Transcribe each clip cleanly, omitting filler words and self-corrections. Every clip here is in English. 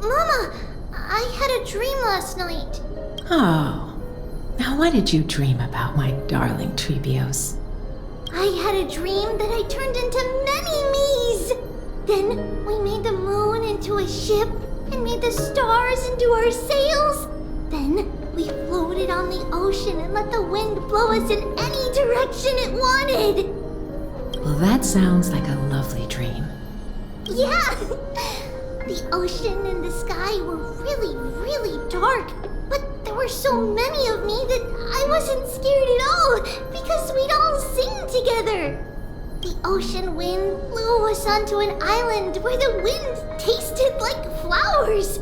Mama, I had a dream last night. Oh, now what did you dream about, my darling Treebios? I had a dream that I turned into many me's. Then we made the moon into a ship and made the stars into our sails. Then we floated on the ocean and let the wind blow us in any direction it wanted. Well, that sounds like a lovely dream. Yeah! The ocean and the sky were really, really dark, but there were so many of me that I wasn't scared at all because we'd all sing together. The ocean wind blew us onto an island where the wind tasted like flowers.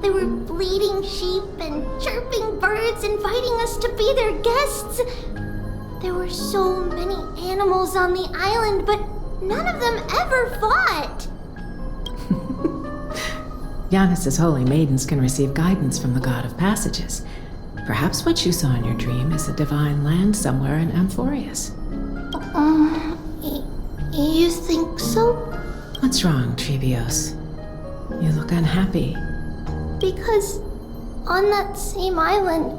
There were bleating sheep and chirping birds inviting us to be their guests. There were so many animals on the island, but none of them ever fought. Yanis's holy maidens can receive guidance from the god of passages. Perhaps what you saw in your dream is a divine land somewhere in Amphorius. You think so? What's wrong, Treebios? You look unhappy. Because on that same island,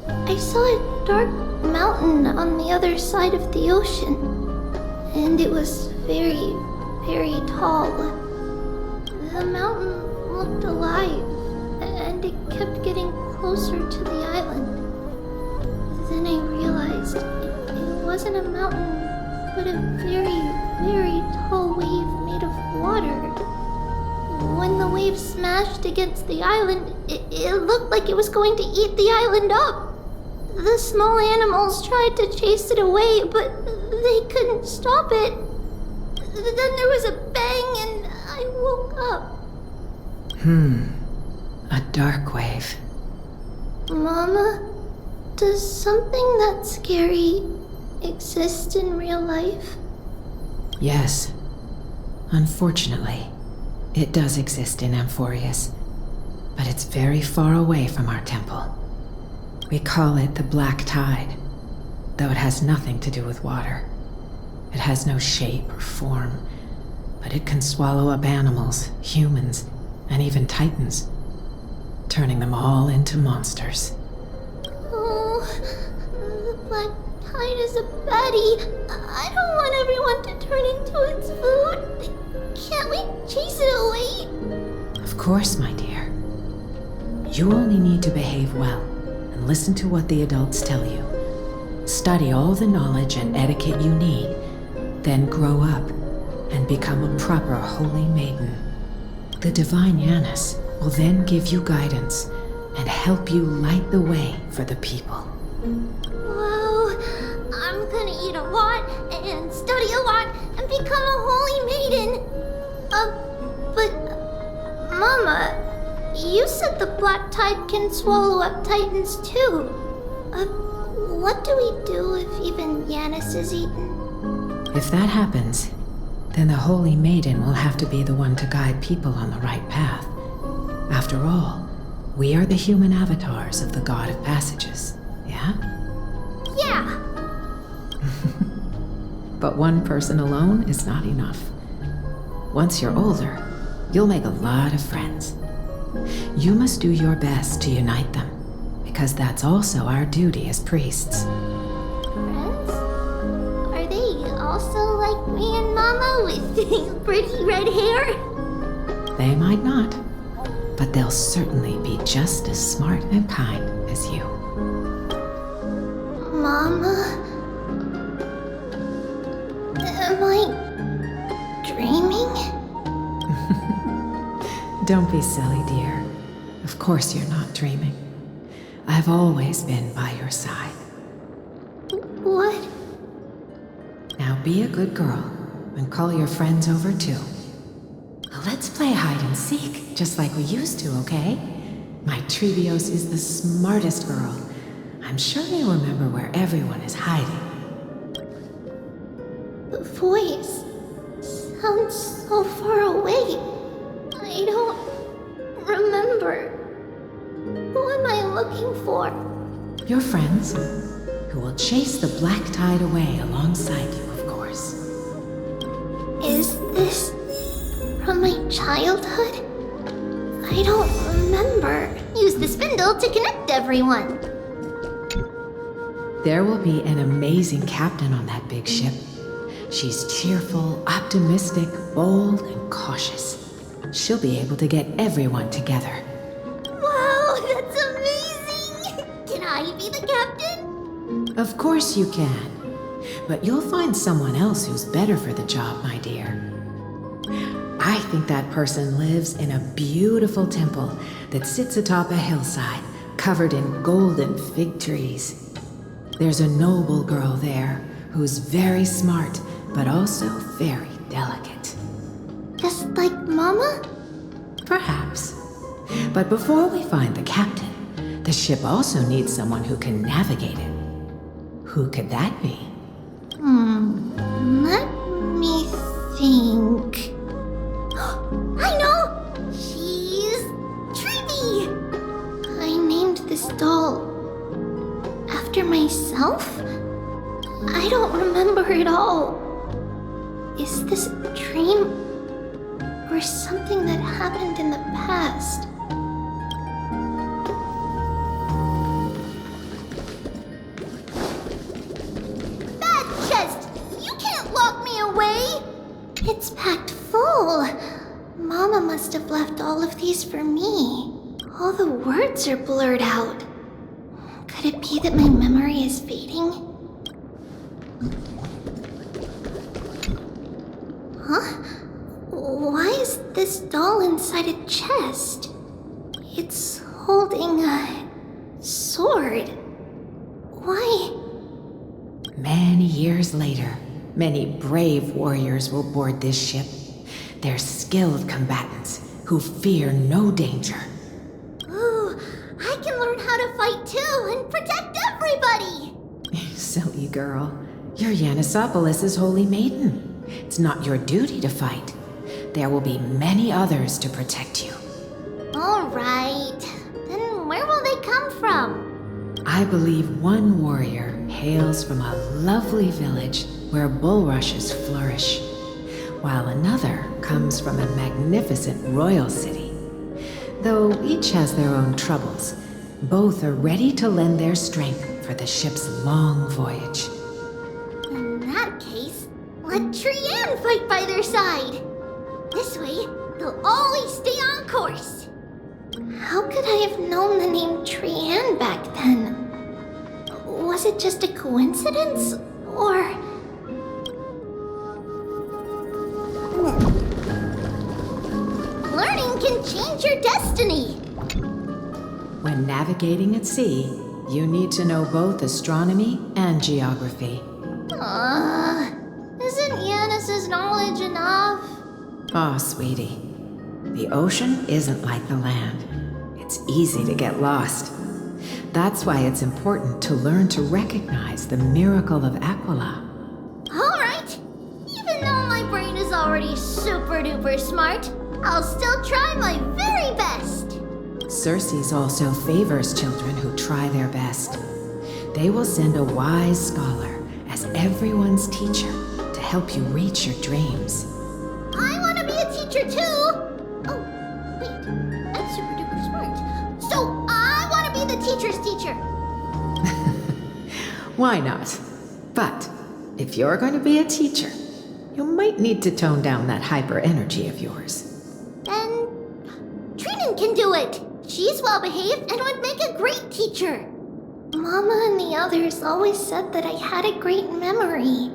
I saw a dark mountain on the other side of the ocean. And it was very, very tall. The mountain looked alive, and it kept getting closer to the island. Then I realized it wasn't a mountain, but a very, very tall wave made of water. When the wave smashed against the island, it looked like it was going to eat the island up. The small animals tried to chase it away, but they couldn't stop it. Then there was a bang and I woke up. A dark wave. Mama, does something that scary exist in real life? Yes. Unfortunately, it does exist in Amphorius, but it's very far away from our temple. We call it the Black Tide, though it has nothing to do with water. It has no shape or form, but it can swallow up animals, humans, and even titans, turning them all into monsters. Oh, the black tide is a baddie. I don't want everyone to turn into its food. Can't we chase it away? Of course, my dear. You only need to behave well and listen to what the adults tell you. Study all the knowledge and etiquette you need, then grow up and become a proper holy maiden. The divine Yanis will then give you guidance and help you light the way for the people. Wow, I'm gonna eat a lot and study a lot and become a holy maiden. But Mama, you said the black tide can swallow up titans too. What do we do if even Yanis is eaten? If that happens, then the holy maiden will have to be the one to guide people on the right path. After all, we are the human avatars of the god of passages, yeah? Yeah. But one person alone is not enough. Once you're older, you'll make a lot of friends. You must do your best to unite them, because that's also our duty as priests. Friends? Are they also like me and Mama with pretty red hair? They might not, but they'll certainly be just as smart and kind as you. Mama? Am I dreaming? Don't be silly, dear. Of course you're not dreaming. I've always been by your side. What? Now be a good girl and call your friends over too. Let's play hide and seek, just like we used to, okay? My Treebios is the smartest girl. I'm sure you remember where everyone is hiding. The voice sounds so far away. I don't remember. Who am I looking for? Your friends, who will chase the black tide away alongside you, of course. Is this from my childhood? I I don't remember. Use the spindle to connect everyone. There will be an amazing captain on that big ship. She's cheerful, optimistic, bold, and cautious. She'll be able to get everyone together. Wow, that's amazing! Can I be the captain? Of course you can. But you'll find someone else who's better for the job, my dear. I think that person lives in a beautiful temple that sits atop a hillside covered in golden fig trees. There's a noble girl there who's very smart, but also very delicate. Just like Mama? Perhaps. But before we find the captain, the ship also needs someone who can navigate it. Who could that be? Let me think. I know! She's Trivy! I named this doll after myself? I don't remember it all. Is this a dream or something that happened in the past? That chest! You can't lock me away! It's packed full. Mama must have left all of these for me. All the words are blurred out. Could it be that my memory is fading? Huh? Why is this doll inside a chest? It's holding a sword. Why? Many years later, many brave warriors will board this ship. They're skilled combatants who fear no danger. Ooh, I can learn how to fight too and protect everybody! Silly girl. You're Yanisopoulos' holy maiden. It's not your duty to fight. There will be many others to protect you. Alright. Then where will they come from? I believe one warrior hails from a lovely village where bulrushes flourish, while another comes from a magnificent royal city. Though each has their own troubles, both are ready to lend their strength for the ship's long voyage. In that case, let Trianne fight by their side. This way, they'll always stay on course. How could I have known the name Trianne back then? Was it just a coincidence, or... Learning can change your destiny! When navigating at sea, you need to know both astronomy and geography. Isn't Yanis's knowledge enough? Oh, sweetie. The ocean isn't like the land. It's easy to get lost. That's why it's important to learn to recognize the miracle of Aquila. Alright! Even though my brain is already super duper smart, I'll still try my very best! Circe also favors children who try their best. They will send a wise scholar as everyone's teacher to help you reach your dreams. I want to be a teacher too! Oh, wait, I'm super duper smart. So I want to be the teacher's teacher! Why not? But if you're going to be a teacher, you might need to tone down that hyper energy of yours. Then Trinan can do it! She's well behaved and would make a great teacher! Mama and the others always said that I had a great memory.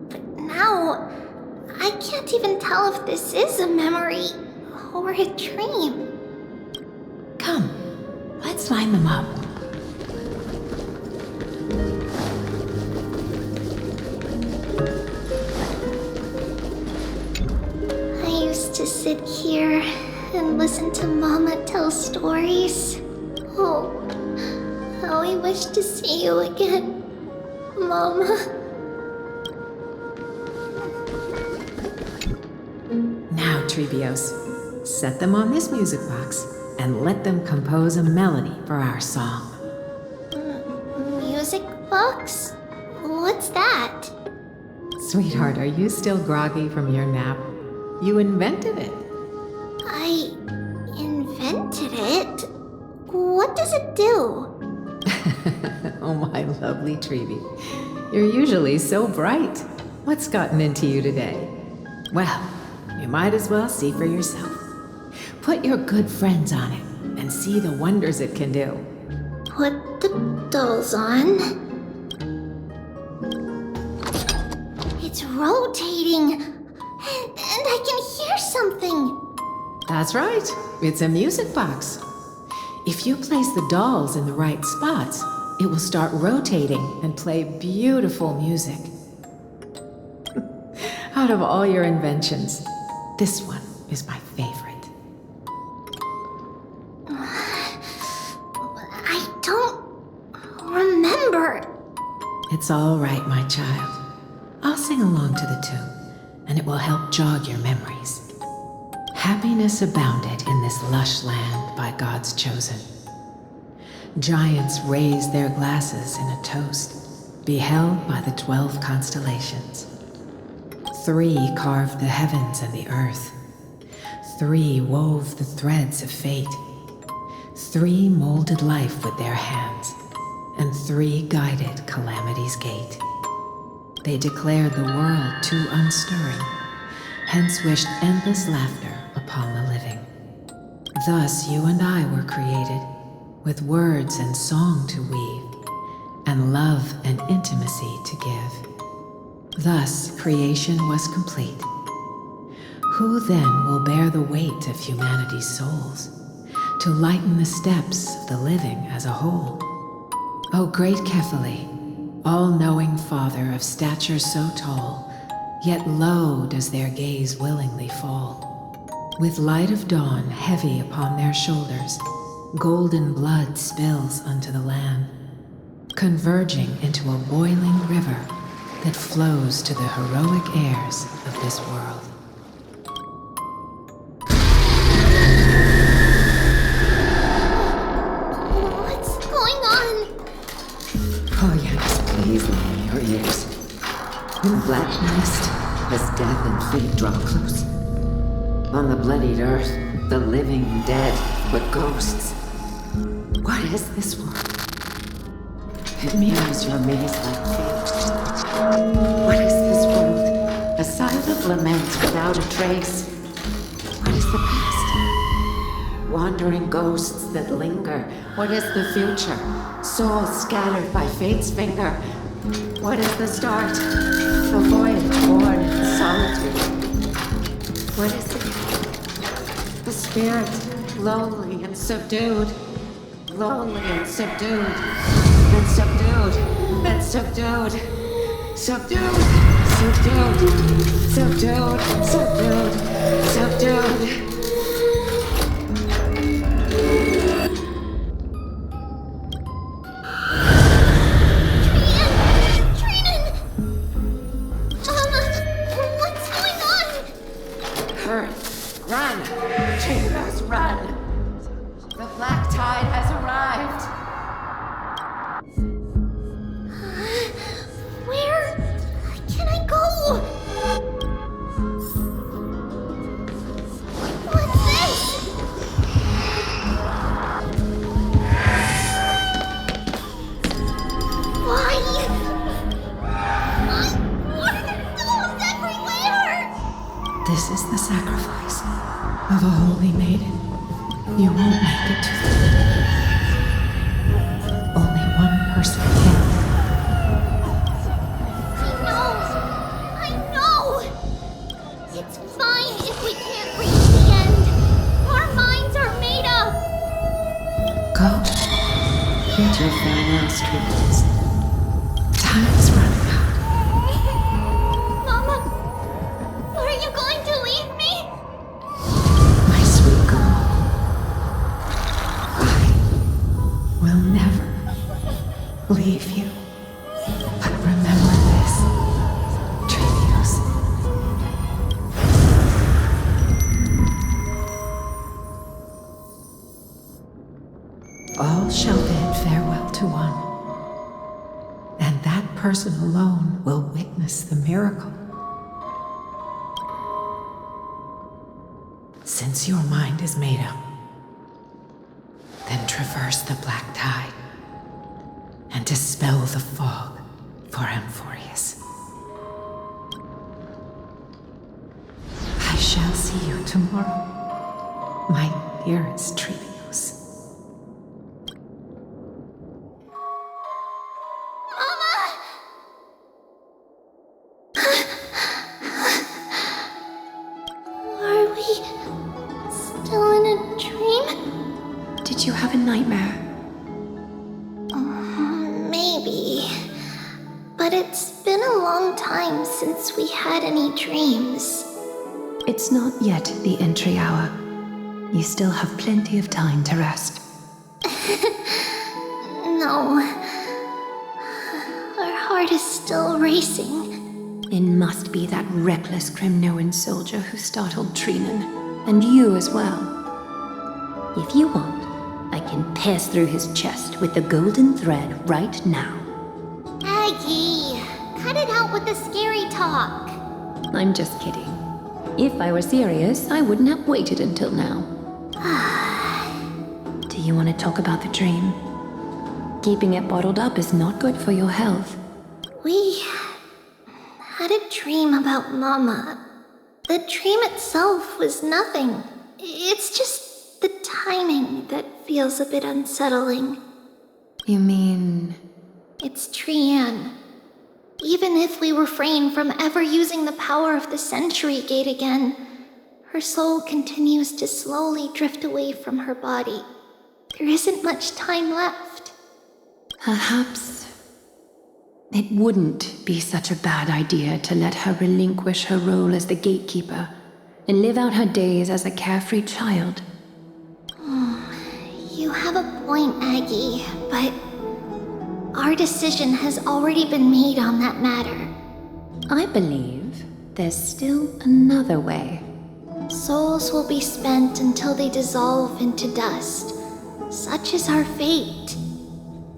But now, I can't even tell if this is a memory or a dream. Come, let's line them up. I used to sit here and listen to Mama tell stories. Oh, how I wish to see you again, Mama. Now, Trebios, set them on this music box and let them compose a melody for our song. Music box? What's that? Sweetheart, are you still groggy from your nap? You invented it. invented it. What does it do? Oh, my lovely Treevy. You're usually so bright. What's gotten into you today? Well, you might as well see for yourself. Put your good friends on it and see the wonders it can do. Put the dolls on. It's rotating. And I can hear something. That's right. It's a music box. If you place the dolls in the right spots, it will start rotating and play beautiful music. Out of all your inventions, this one is my favorite. I don't remember. It's all right, my child. I'll sing along to the tune, and it will help jog your memories. Happiness abounded in this lush land by God's chosen. Giants raised their glasses in a toast, beheld by the 12 constellations. 3 carved the heavens and the earth. 3 wove the threads of fate. 3 molded life with their hands, and 3 guided calamity's gate. They declared the world too unstirring, hence wished endless laughter upon the living. Thus you and I were created, with words and song to weave, and love and intimacy to give. Thus creation was complete. Who then will bear the weight of humanity's souls, to lighten the steps of the living as a whole? O great Kephale, all-knowing Father of stature so tall, yet low does their gaze willingly fall. With light of dawn heavy upon their shoulders, golden blood spills unto the land, converging into a boiling river that flows to the heroic heirs of this world. What's going on? Oh yes, please lend me your ears. In black mist, as death and fate draw close. On the bloodied earth, the living dead, but ghosts. What is this world? It mirrors your maze-like fate. What is this world? A silent lament without a trace. What is the past? Wandering ghosts that linger. What is the future? Souls scattered by fate's finger. What is the start? A voyage born in solitude. What is it? The spirit, lonely and subdued. Lonely and subdued. And subdued. And subdued. Subdued. Subdued. Subdued. Subdued. Subdued. This is the sacrifice of a holy maiden. You won't make it to the end. Only one person can. I know! It's fine if we can't reach the end. Our minds are made up. Go. Get your farewell treatments. Time is running out. Mama, are you going to leave me? My sweet girl, I will never leave you. But remember this, Trevius. All shall bid farewell to one, and that person alone will witness the miracle. Since your mind is made up, traverse the black tide and dispel the fog for Amphorius. I shall see you tomorrow, my dearest Trivius. Are we still in a dream? Did you have a nightmare? Maybe. But it's been a long time since we had any dreams. It's not yet the entry hour. You still have plenty of time to rest. No. Our heart is still racing. It must be that reckless Kremnoan soldier who startled Trinan, and you as well. If you want, I can pierce through his chest with the golden thread right now. Aggie, cut it out with the scary talk. I'm just kidding. If I were serious, I wouldn't have waited until now. Do you want to talk about the dream? Keeping it bottled up is not good for your health. We had a dream about Mama. The dream itself was nothing. It's just the timing that feels a bit unsettling. You mean... It's Trian. Even if we refrain from ever using the power of the Century Gate again, her soul continues to slowly drift away from her body. There isn't much time left. Perhaps it wouldn't be such a bad idea to let her relinquish her role as the gatekeeper and live out her days as a carefree child. You have a point, Aggie, but our decision has already been made on that matter. I believe there's still another way. Souls will be spent until they dissolve into dust. Such is our fate.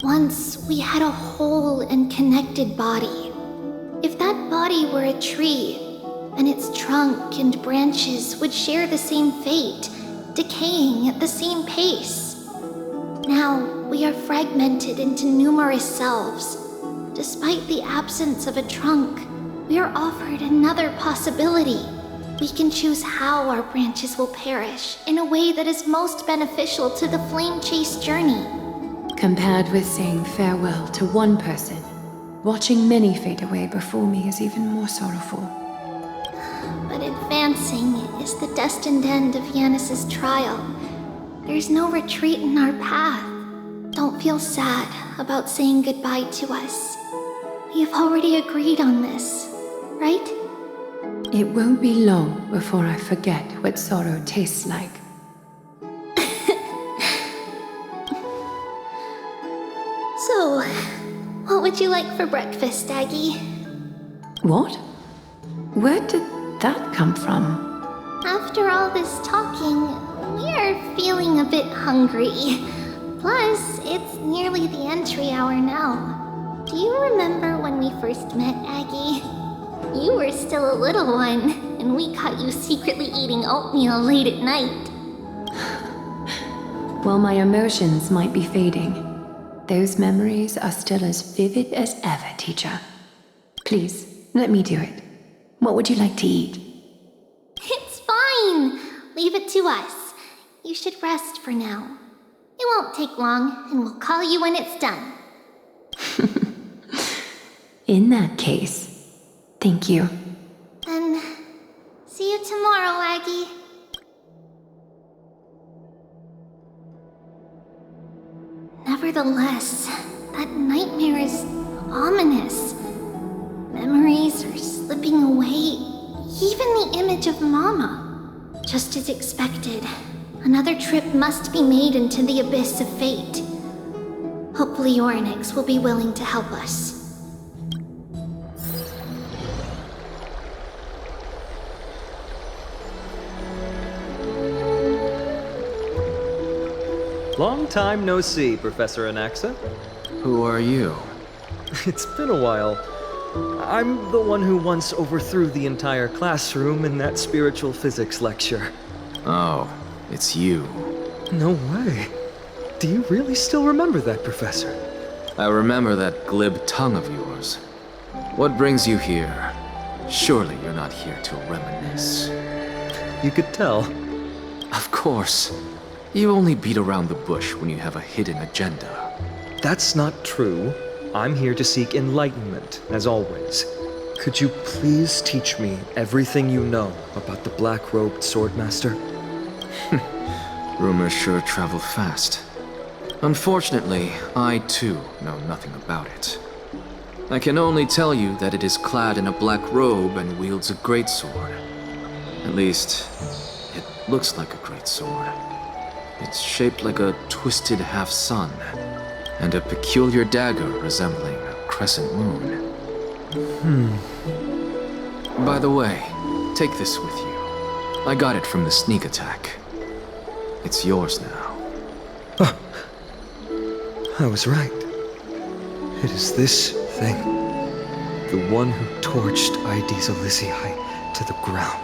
Once we had a whole and connected body. If that body were a tree, then its trunk and branches would share the same fate, decaying at the same pace. Now, we are fragmented into numerous selves. Despite the absence of a trunk, we are offered another possibility. We can choose how our branches will perish in a way that is most beneficial to the flame chase journey. Compared with saying farewell to one person, watching many fade away before me is even more sorrowful. But advancing is the destined end of Yanis's trial. There's no retreat in our path. Don't feel sad about saying goodbye to us. We have already agreed on this, right? It won't be long before I forget what sorrow tastes like. So, what would you like for breakfast, Aggie? What? Where did that come from? After all this talking, we are feeling a bit hungry. Plus, it's nearly the entry hour now. Do you remember when we first met, Aggie? You were still a little one, and we caught you secretly eating oatmeal late at night. While my emotions might be fading, those memories are still as vivid as ever, teacher. Please, let me do it. What would you like to eat? It's fine. Leave it to us. You should rest for now. It won't take long, and we'll call you when it's done. In that case, thank you. Then, see you tomorrow, Aggie. Nevertheless, that nightmare is ominous. Memories are slipping away, even the image of Mama. Just as expected, another trip must be made into the abyss of fate. Hopefully Orynyx will be willing to help us. Long time no see, Professor Anaxa. Who are you? It's been a while. I'm the one who once overthrew the entire classroom in that spiritual physics lecture. Oh, it's you. No way. Do you really still remember that, Professor? I remember that glib tongue of yours. What brings you here? Surely you're not here to reminisce. You could tell. Of course. You only beat around the bush when you have a hidden agenda. That's not true. I'm here to seek enlightenment, as always. Could you please teach me everything you know about the black-robed swordmaster? Rumors sure travel fast. Unfortunately, I too know nothing about it. I can only tell you that it is clad in a black robe and wields a greatsword. At least, it looks like a greatsword. It's shaped like a twisted half-sun, and a peculiar dagger resembling a crescent moon. By the way, take this with you. I got it from the sneak attack. It's yours now. I was right. It is this thing. The one who torched Aedes Elysiae to the ground.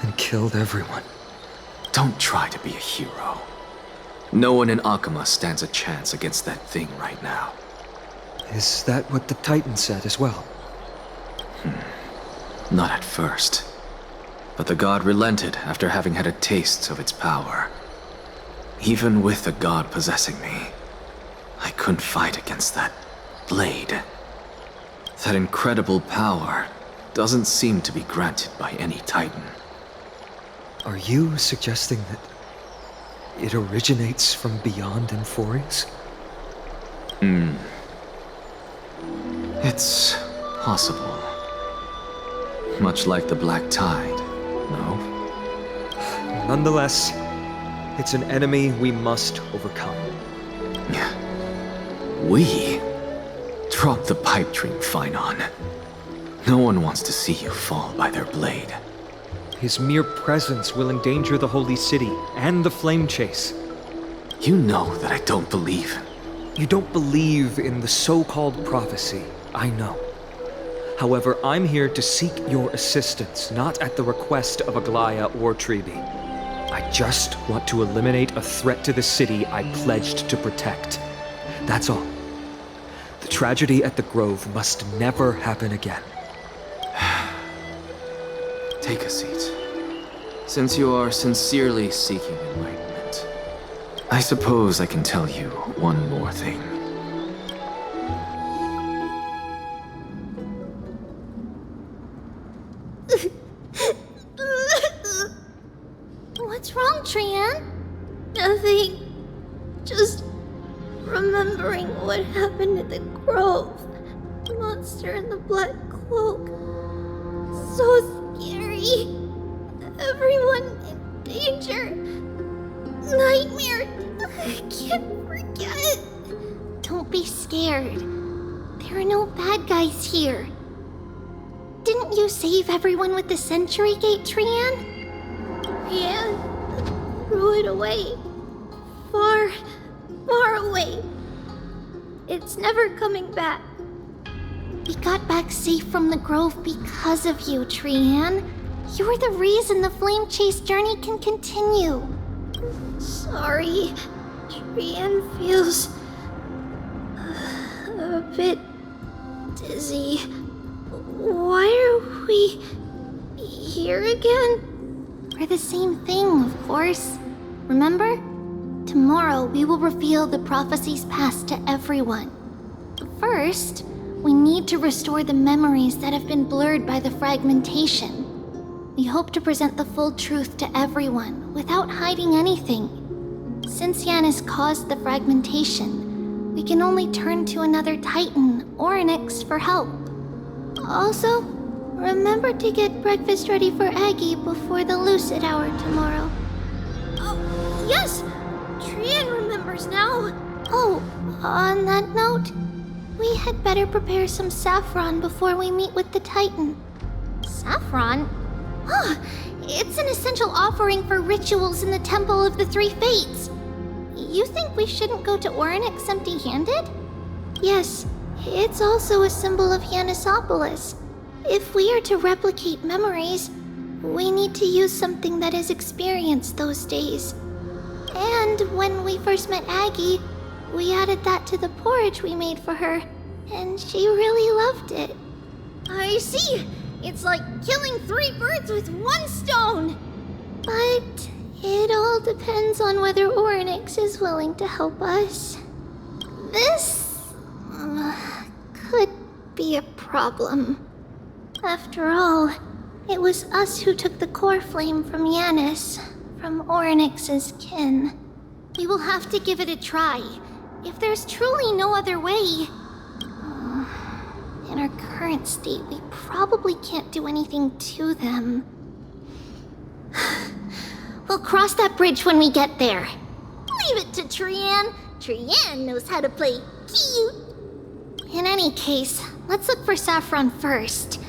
And killed everyone. Don't try to be a hero. No one in Akama stands a chance against that thing right now. Is that what the Titan said as well? Not at first. But the god relented after having had a taste of its power. Even with the god possessing me, I couldn't fight against that blade. That incredible power doesn't seem to be granted by any Titan. Are you suggesting that it originates from beyond Amphorius? It's possible. Much like the Black Tide, no? Nonetheless, it's an enemy we must overcome. We? Drop the pipe dream, Finon. No one wants to see you fall by their blade. His mere presence will endanger the Holy City and the Flame Chase. You know that I don't believe. You don't believe in the so-called prophecy, I know. However, I'm here to seek your assistance, not at the request of Aglaya or Tribi. I just want to eliminate a threat to the city I pledged to protect. That's all. The tragedy at the Grove must never happen again. Take a seat. Since you are sincerely seeking enlightenment, I suppose I can tell you one more thing. What's wrong, Trian? Nothing. Just remembering what happened at the Grove. The monster in the black cloak. So scary. Everyone in danger. Nightmare. I can't forget. Don't be scared. There are no bad guys here. Didn't you save everyone with the Century Gate, Trian? Trian threw it away. Far, far away. It's never coming back. We got back safe from the Grove because of you, Trian. You're the reason the Flame Chase journey can continue. Sorry. Trian feels a bit dizzy. Why are we here again? For the same thing, of course. Remember? Tomorrow we will reveal the prophecies past to everyone. First, we need to restore the memories that have been blurred by the fragmentation. We hope to present the full truth to everyone without hiding anything. Since Yanis caused the fragmentation, we can only turn to another Titan or Onyx for help. Also, remember to get breakfast ready for Aggie before the lucid hour tomorrow. Oh, yes! Trian remembers now. Oh, on that note, we had better prepare some saffron before we meet with the Titan. Saffron? Ah, it's an essential offering for rituals in the Temple of the Three Fates. You think we shouldn't go to Orynyx empty-handed? Yes, it's also a symbol of Yanisopolis. If we are to replicate memories, we need to use something that has experienced those days. And when we first met Aggie, we added that to the porridge we made for her, and she really loved it. I see. It's like killing 3 birds with 1 stone. But it all depends on whether Oryx is willing to help us. This could be a problem. After all, it was us who took the core flame from Yanis, from Oryx's kin. We will have to give it a try. If there's truly no other way. In our current state, we probably can't do anything to them. We'll cross that bridge when we get there. Leave it to Trian. Trian knows how to play cute. In any case, let's look for Saffron first.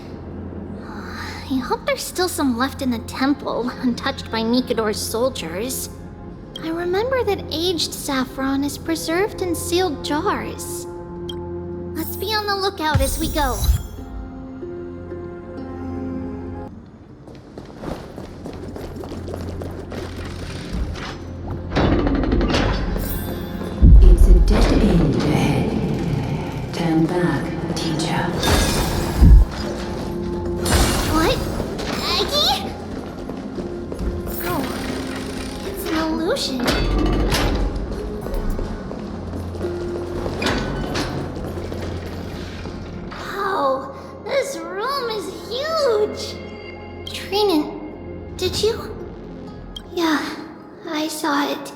I hope there's still some left in the temple, untouched by Nikador's soldiers. I remember that aged saffron is preserved in sealed jars. Let's be on the lookout as we go. It's a dead end ahead. Turn back, teacher. What? Aggie? Oh, it's an illusion. Wow, this room is huge. Trinan, did you? Yeah, I saw it.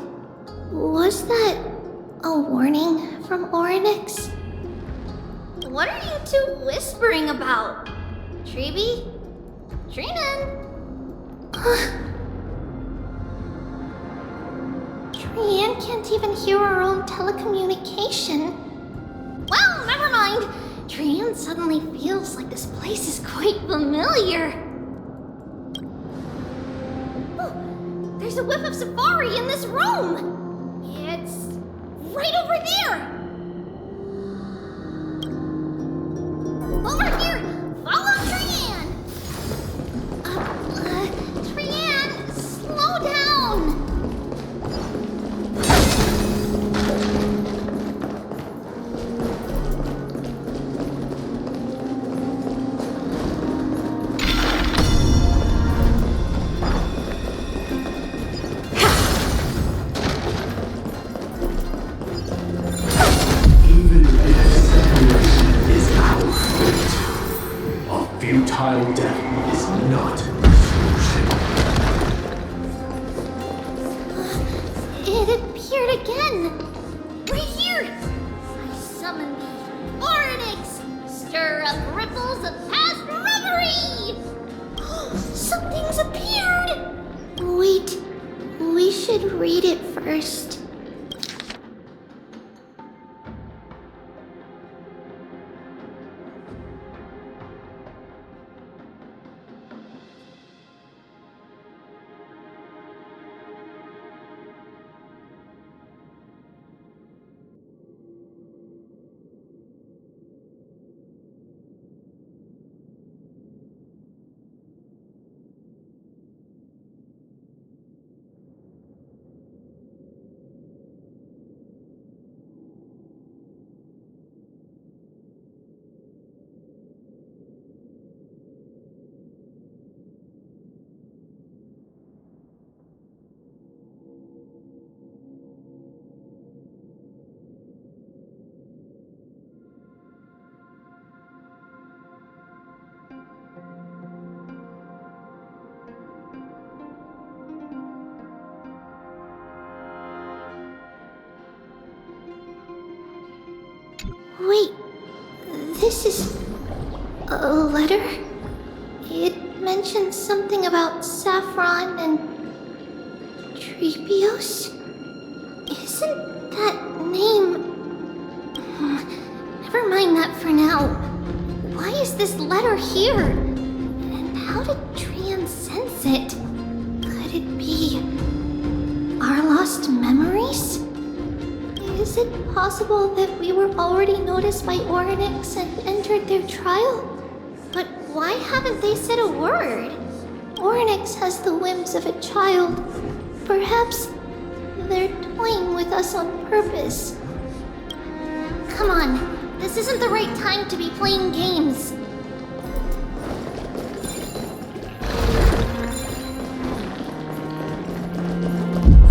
Was that a warning from Oryx? What are you two whispering about? Treeby? Trinan? Trian can't even hear our own telecommunication. Well, never mind. Trian suddenly feels like this place is quite familiar. Oh, there's a whiff of safari in this room. It's right over there. Over here! Follow Trian! Trian, slow down! Futile death is not It appeared again! Right here! I summon thee, Oryx! Stir up ripples of past reverie! Something's appeared! Wait, we should read it first. Wait, this is a letter? It mentions something about Saffron and Trebios? Isn't that name... Never mind that for now. Why is this letter here? And how did Trian sense it? Could it be our lost memories? Is it possible that we were already noticed by Oryx and entered their trial? But why haven't they said a word? Oryx has the whims of a child. Perhaps They're toying with us on purpose. Come on, this isn't the right time to be playing games.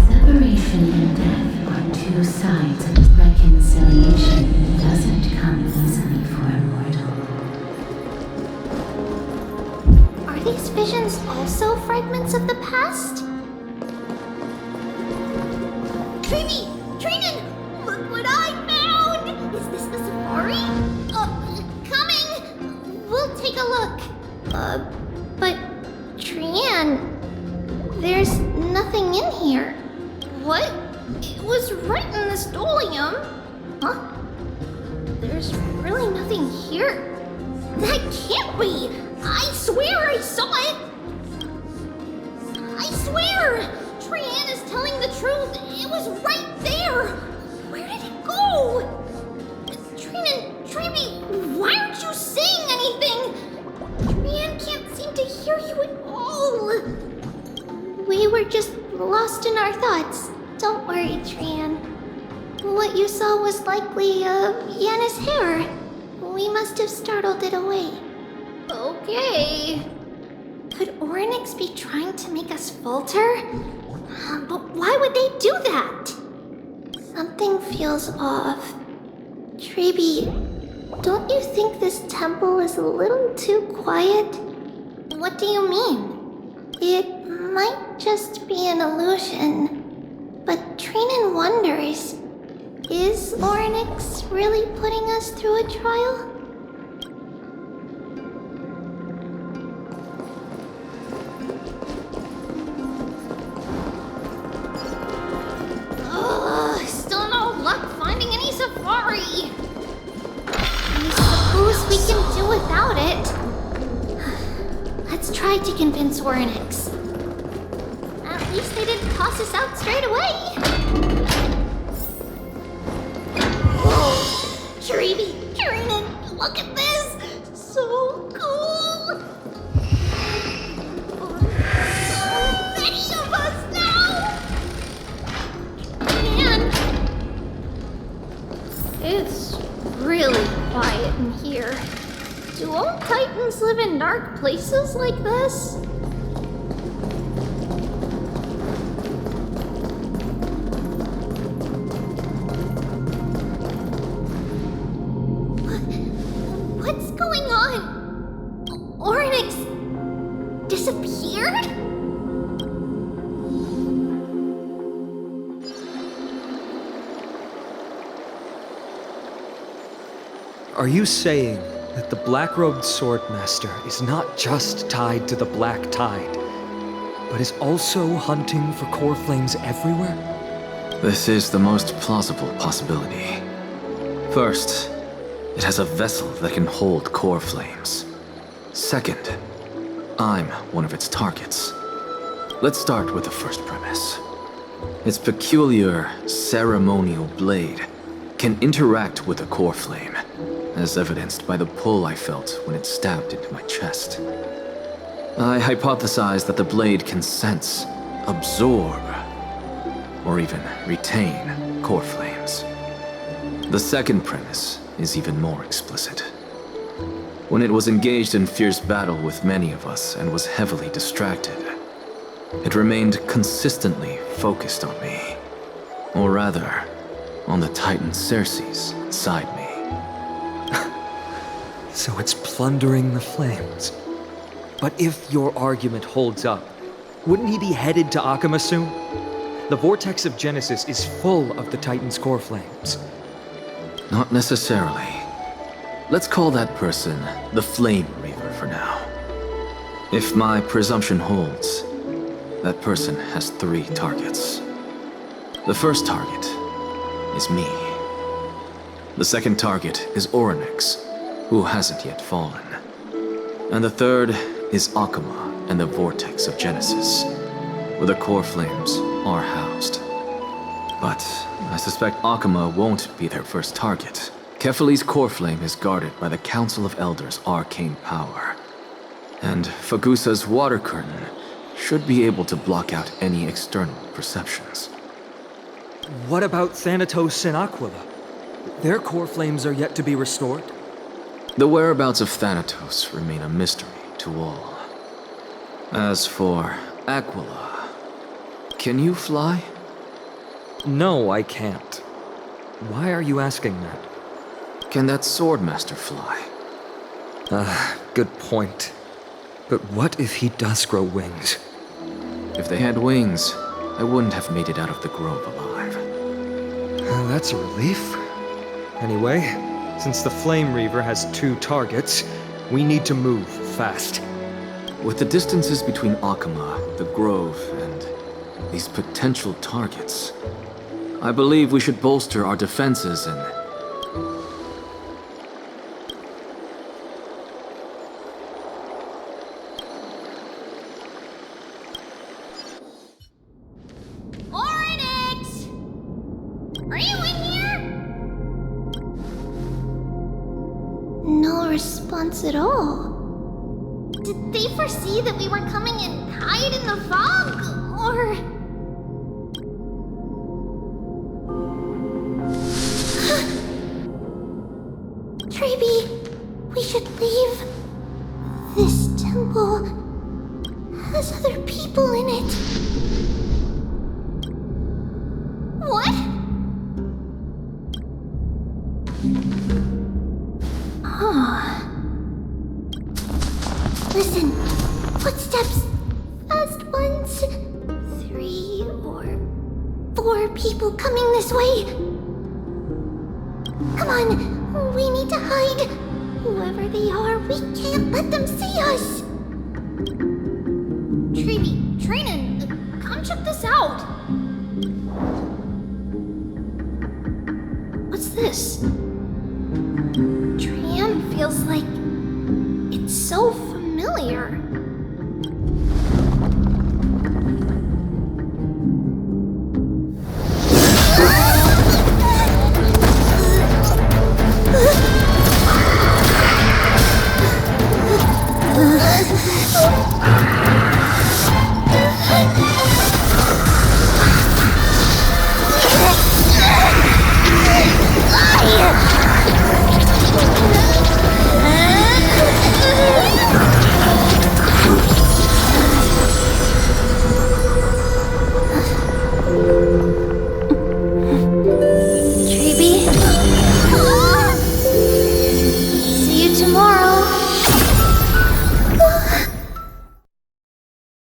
Separation and death are two sides of reconciliation that doesn't come easily for a mortal. Are these visions also fragments of the past? Trini! Trinan! Look what I found! Is this the safari? Coming! We'll take a look. But Trian, there's nothing in here. What? It was right in the stolium. Huh? There's really nothing here. That can't be! I swear I saw it! I swear! Trian is telling the truth. It was right there. Where did it go? Trinan, Treeby, why aren't you saying anything? Trian can't seem to hear you at all. We were just lost in our thoughts. Don't worry, Trian. What you saw was likely, Yana's hair. We must have startled it away. Okay. Could Oryx be trying to make us falter? But why would they do that? Something feels off. Treeby, don't you think this temple is a little too quiet? What do you mean? It might just be an illusion. But Trinan wonders, is Oryx really putting us through a trial? Still no luck finding any safari. I suppose we can do without it. Let's try to convince Oryx. At least they didn't toss us out straight away. Whoa! Treeby, Trinan, look at this! So cool! So many of us now! Man, it's really quiet in here. Do all Titans live in dark places like this? What's going on? Oryx disappeared? Are you saying that the black-robed swordmaster is not just tied to the Black Tide, but is also hunting for core flames everywhere? This is the most plausible possibility. First, it has a vessel that can hold core flames. Second, I'm one of its targets. Let's start with the first premise. Its peculiar ceremonial blade can interact with a core flame, as evidenced by the pull I felt when it stabbed into my chest. I hypothesized that the blade can sense, absorb, or even retain core flames. The second premise is even more explicit. When it was engaged in fierce battle with many of us and was heavily distracted, it remained consistently focused on me. Or rather, on the Titan Cersei's inside me. So it's plundering the flames. But if your argument holds up, wouldn't he be headed to Akama soon? The vortex of Genesis is full of the Titan's core flames. Not necessarily. Let's call that person the Flame Reaver for now. If my presumption holds, that person has 3 targets. The first target is me. The second target is Oryx, who hasn't yet fallen. And the third is Akama and the Vortex of Genesis, where the core flames are housed. But I suspect Akama won't be their first target. Kefali's core flame is guarded by the Council of Elders' arcane power. And Fagusa's water curtain should be able to block out any external perceptions. What about Thanatos and Aquila? Their core flames are yet to be restored? The whereabouts of Thanatos remain a mystery to all. As for Aquila, can you fly? No, I can't. Why are you asking that? Can that swordmaster fly? Good point. But what if he does grow wings? If they had wings, I wouldn't have made it out of the grove alive. That's a relief. Anyway, since the Flame Reaver has 2 targets, we need to move fast. With the distances between Akama, the grove, and these potential targets, I believe we should bolster our defenses and... Oryx! Are you in here? No response at all. Did they foresee that we were coming and hide in the fog? Or... Treeby, we should leave. This temple has other people in it. What? Listen, footsteps. Fast ones. 3 or 4 people coming this way. Come on, we need to hide. Whoever they are, we can't let them see us. Treeby, Trainan, come check this out. What's this? Trian feels like it's so